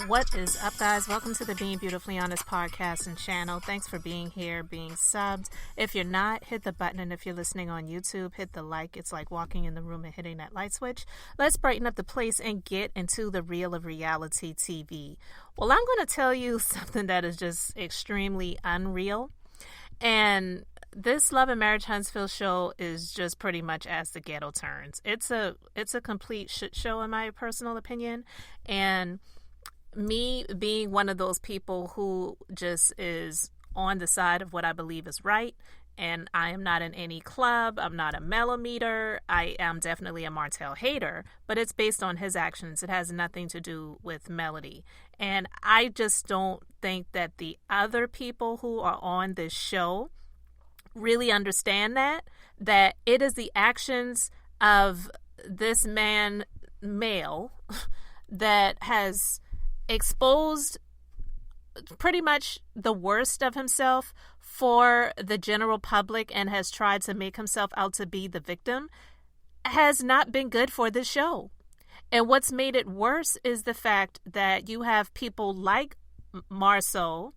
What is up, guys? Welcome to the Being Beautifully Honest podcast and channel. Thanks for being here, being subbed. If you're not, hit the button. And if you're listening on YouTube, hit the like. It's like walking in the room and hitting that light switch. Let's brighten up the place and get into the real of reality TV. Well, I'm going to tell you something that is just extremely unreal. And this Love and Marriage Huntsville show is just pretty much as the ghetto turns. It's a complete shit show, in my personal opinion. And me being one of those people who just is on the side of what I believe is right, and I am not in any club, I'm not a millimeter, I am definitely a Martell hater, but it's based on his actions. It has nothing to do with Melody. And I just don't think that the other people who are on this show really understand that it is the actions of this male, that has exposed pretty much the worst of himself for the general public and has tried to make himself out to be the victim, has not been good for this show. And what's made it worse is the fact that you have people like Marsau,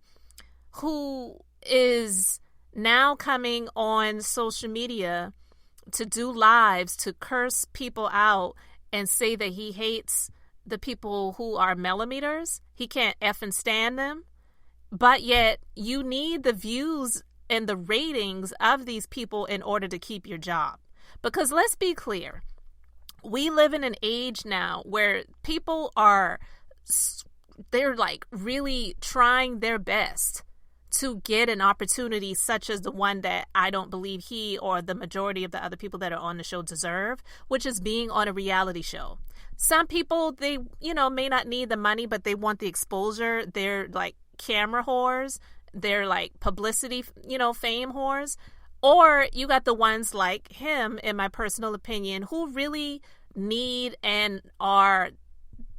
who is now coming on social media to do lives to curse people out and say that he hates the people who are millimeters. He can't effing stand them. But yet you need the views and the ratings of these people in order to keep your job. Because let's be clear, we live in an age now where people they're like really trying their best to get an opportunity such as the one that I don't believe he or the majority of the other people that are on the show deserve, which is being on a reality show. Some people, they, may not need the money, but they want the exposure. They're like camera whores. They're like publicity, fame whores. Or you got the ones like him, in my personal opinion, who really need and are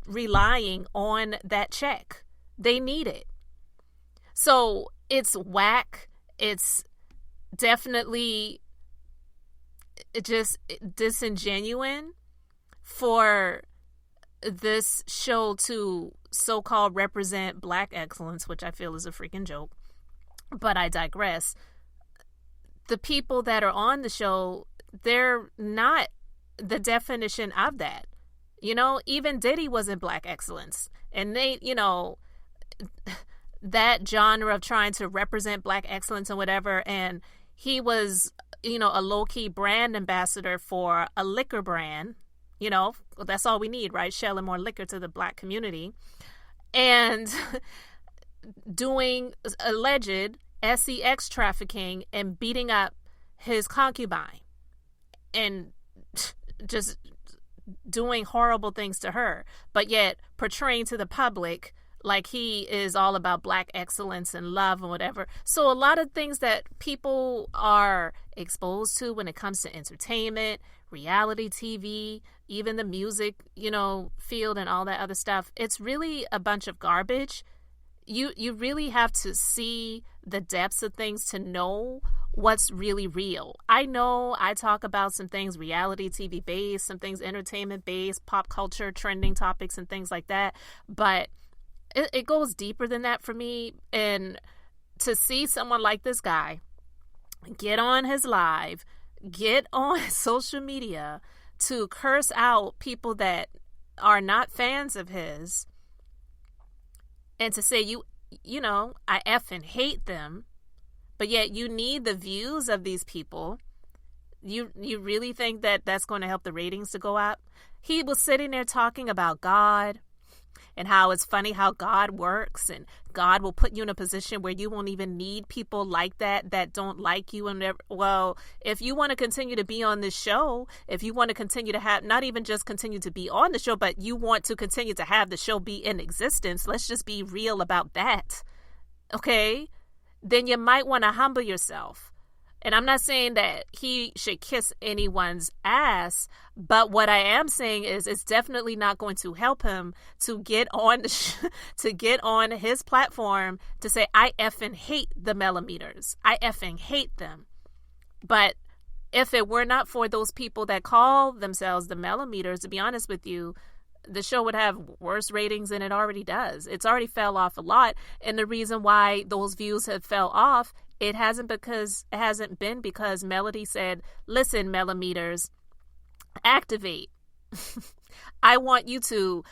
relying on that check. They need it. So it's whack. It's definitely just disingenuous for this show to so-called represent Black excellence, which I feel is a freaking joke. But I digress. The people that are on the show, they're not the definition of that. Even Diddy wasn't Black excellence. And they, that genre of trying to represent Black excellence and whatever. And he was, a low-key brand ambassador for a liquor brand. That's all we need, right? Selling more liquor to the Black community. And doing alleged sex trafficking and beating up his concubine. And just doing horrible things to her. But yet portraying to the public like he is all about Black excellence and love and whatever. So a lot of things that people are exposed to when it comes to entertainment, reality TV, even the music, field and all that other stuff, it's really a bunch of garbage. You really have to see the depths of things to know what's really real. I know I talk about some things reality TV based, some things entertainment based, pop culture, trending topics and things like that. But it goes deeper than that for me. And to see someone like this guy get on his live, get on social media to curse out people that are not fans of his, and to say, I effing hate them, but yet you need the views of these people. You really think that that's going to help the ratings to go up? He was sitting there talking about God and how it's funny how God works, and God will put you in a position where you won't even need people like that don't like you. And well, if you want to continue to be on this show, if you want to continue to have, not even just continue to be on the show, but you want to continue to have the show be in existence, let's just be real about that. Okay? Then you might want to humble yourself. And I'm not saying that he should kiss anyone's ass, but what I am saying is it's definitely not going to help him to get on to get on his platform to say, I effing hate the millimeters. I effing hate them. But if it were not for those people that call themselves the millimeters, to be honest with you, the show would have worse ratings than it already does. It's already fell off a lot. And the reason why those views have fell off, it hasn't been because Melody said, listen, millimeters, activate. I want you to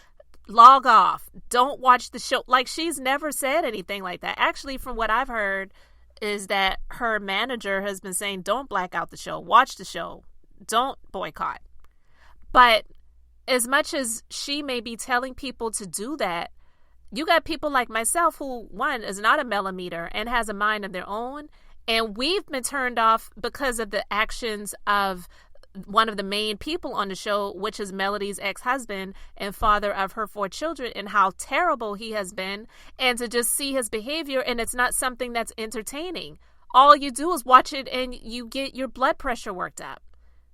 log off. Don't watch the show. Like, she's never said anything like that. Actually, from what I've heard, is that her manager has been saying, don't black out the show. Watch the show. Don't boycott. But as much as she may be telling people to do that, you got people like myself who, one, is not a millimeter and has a mind of their own. And we've been turned off because of the actions of one of the main people on the show, which is Melody's ex-husband and father of her 4 children, and how terrible he has been. And to just see his behavior, and it's not something that's entertaining. All you do is watch it and you get your blood pressure worked up.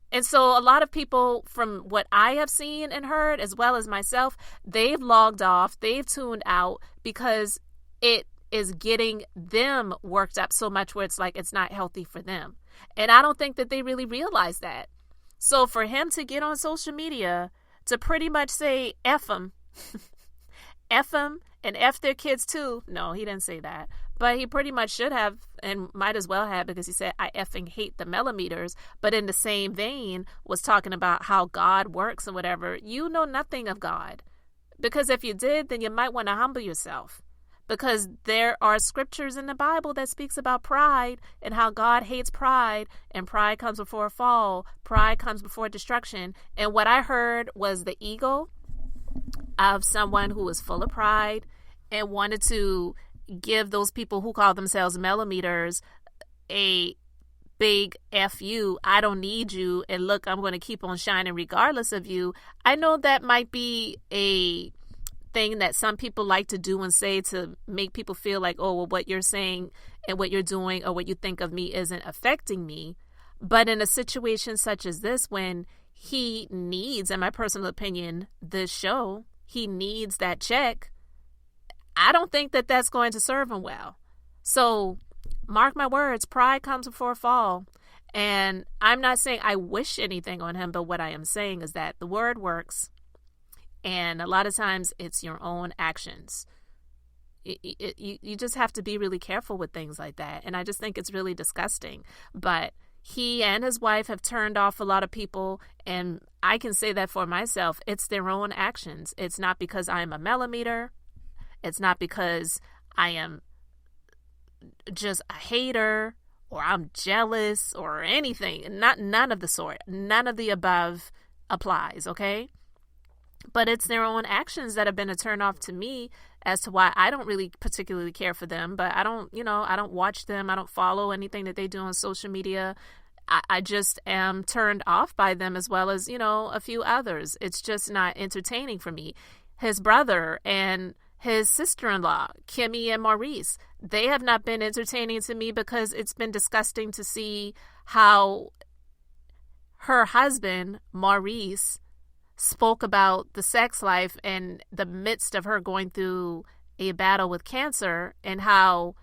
And so a lot of people, from what I have seen and heard, as well as myself, they've logged off, they've tuned out because it is getting them worked up so much where it's like it's not healthy for them. And I don't think that they really realize that. So for him to get on social media to pretty much say F them, F them, and F their kids too. No, he didn't say that. But he pretty much should have, and might as well have, because he said, I effing hate the millimeters. But in the same vein, was talking about how God works and whatever. You know nothing of God. Because if you did, then you might want to humble yourself. Because there are scriptures in the Bible that speaks about pride and how God hates pride, and pride comes before a fall. Pride comes before destruction. And what I heard was the ego of someone who was full of pride and wanted to give those people who call themselves millimeters a big F you. I don't need you. And look, I'm going to keep on shining regardless of you. I know that might be a thing that some people like to do and say to make people feel like, oh, well, what you're saying and what you're doing or what you think of me isn't affecting me. But in a situation such as this, when he needs, in my personal opinion, this show, he needs that check, I don't think that that's going to serve him well. So mark my words, pride comes before a fall. And I'm not saying I wish anything on him, but what I am saying is that the word works. And a lot of times it's your own actions. You just have to be really careful with things like that. And I just think it's really disgusting. But he and his wife have turned off a lot of people. And I can say that for myself. It's their own actions. It's not because I'm a millimeter. It's not because I am just a hater or I'm jealous or anything. None of the sort. None of the above applies, okay? But it's their own actions that have been a turn off to me as to why I don't really particularly care for them. But I don't watch them. I don't follow anything that they do on social media. I just am turned off by them, as well as, a few others. It's just not entertaining for me. His brother and his sister-in-law, Kimmy and Maurice, they have not been entertaining to me because it's been disgusting to see how her husband, Maurice, spoke about the sex life in the midst of her going through a battle with cancer, and how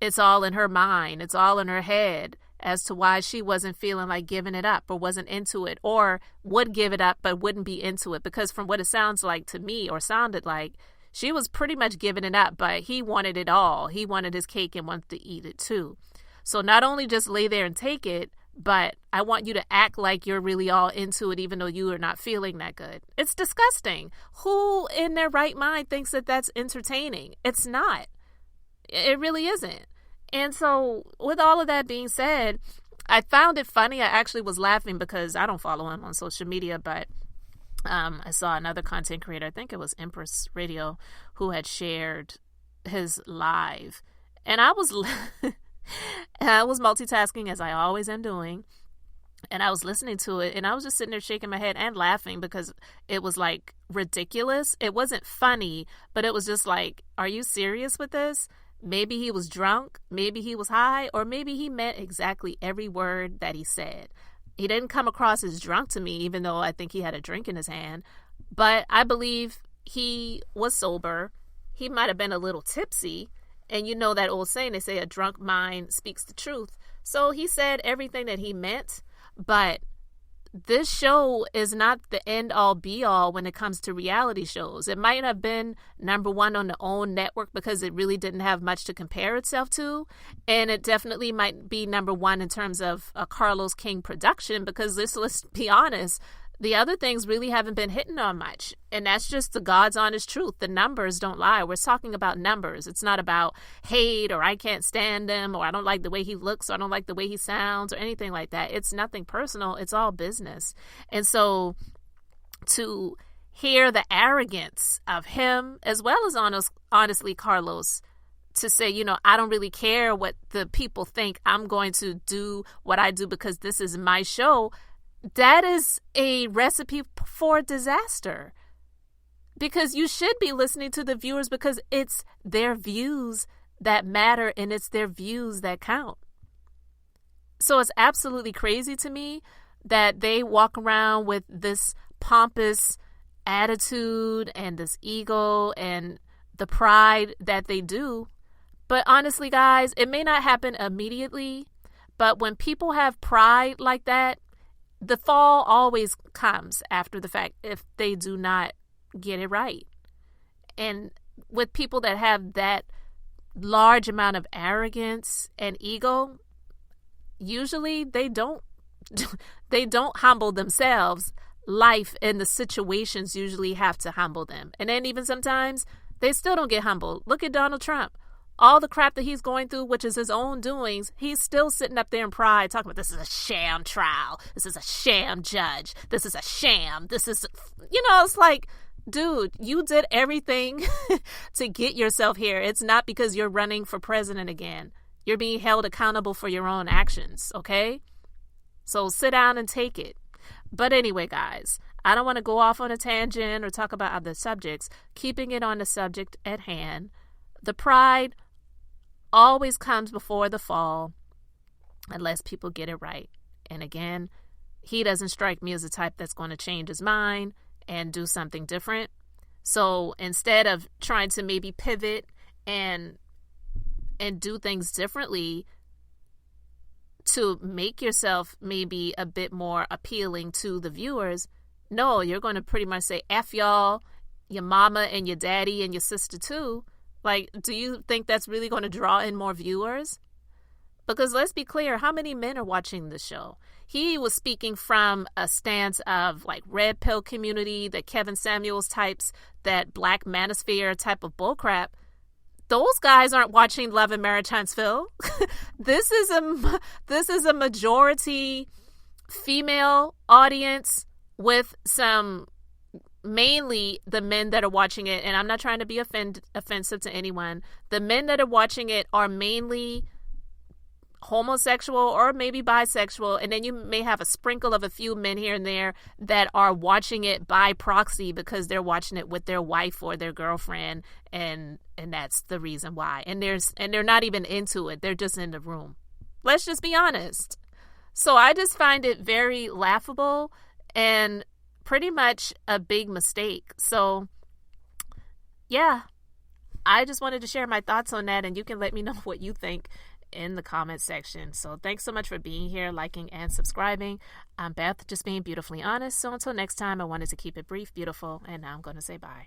it's all in her mind, it's all in her head as to why she wasn't feeling like giving it up or wasn't into it, or would give it up but wouldn't be into it. Because from what it sounds like to me, or sounded like, she was pretty much giving it up, but he wanted it all. He wanted his cake and wanted to eat it too. So not only just lay there and take it, but I want you to act like you're really all into it, even though you are not feeling that good. It's disgusting. Who in their right mind thinks that that's entertaining? It's not. It really isn't. And so with all of that being said, I found it funny. I actually was laughing because I don't follow him on social media, but I saw another content creator, I think it was Empress Radio, who had shared his live. And I was I was multitasking, as I always am doing, and I was listening to it, and I was just sitting there shaking my head and laughing because it was like ridiculous. It wasn't funny, but it was just like, are you serious with this? Maybe he was drunk, maybe he was high, or maybe he meant exactly every word that he said. He didn't come across as drunk to me, even though I think he had a drink in his hand, but I believe he was sober. He might have been a little tipsy. And you know that old saying, they say a drunk mind speaks the truth. So he said everything that he meant, but this show is not the end all be all when it comes to reality shows. It might have been number one on the own network because it really didn't have much to compare itself to. And it definitely might be number one in terms of a Carlos King production because let's be honest, the other things really haven't been hitting on much. And that's just the God's honest truth. The numbers don't lie. We're talking about numbers. It's not about hate or I can't stand him or I don't like the way he looks or I don't like the way he sounds or anything like that. It's nothing personal. It's all business. And so to hear the arrogance of him as well as honestly Carlos to say, I don't really care what the people think. I'm going to do what I do because this is my show. That is a recipe for disaster because you should be listening to the viewers because it's their views that matter and it's their views that count. So it's absolutely crazy to me that they walk around with this pompous attitude and this ego and the pride that they do. But honestly, guys, it may not happen immediately, but when people have pride like that, the fall always comes after the fact if they do not get it right. And with people that have that large amount of arrogance and ego, usually they don't humble themselves. Life and the situations usually have to humble them. And then even sometimes they still don't get humbled. Look at Donald Trump. All the crap that he's going through, which is his own doings, he's still sitting up there in pride talking about this is a sham trial. This is a sham judge. This is a sham. This is, it's like, dude, you did everything to get yourself here. It's not because you're running for president again. You're being held accountable for your own actions, okay? So sit down and take it. But anyway, guys, I don't want to go off on a tangent or talk about other subjects. Keeping it on the subject at hand, the pride always comes before the fall unless people get it right. And again, he doesn't strike me as the type that's going to change his mind and do something different. So instead of trying to maybe pivot and do things differently to make yourself maybe a bit more appealing to the viewers, no, you're going to pretty much say F y'all, your mama and your daddy and your sister too. Like, do you think that's really going to draw in more viewers? Because let's be clear, how many men are watching this show? He was speaking from a stance of like red pill community, the Kevin Samuels types, that black manosphere type of bullcrap. Those guys aren't watching Love and Marriage Huntsville. This is a majority female audience with some mainly the men that are watching it, and I'm not trying to be offensive to anyone. The men that are watching it are mainly homosexual or maybe bisexual, and then you may have a sprinkle of a few men here and there that are watching it by proxy because they're watching it with their wife or their girlfriend, and that's the reason why. And they're not even into it. They're just in the room. Let's just be honest. So I just find it very laughable and pretty much a big mistake. So yeah, I just wanted to share my thoughts on that, and you can let me know what you think in the comment section. So thanks so much for being here, liking and subscribing. I'm Beth, just being beautifully honest. So until next time, I wanted to keep it brief, beautiful, and now I'm going to say bye.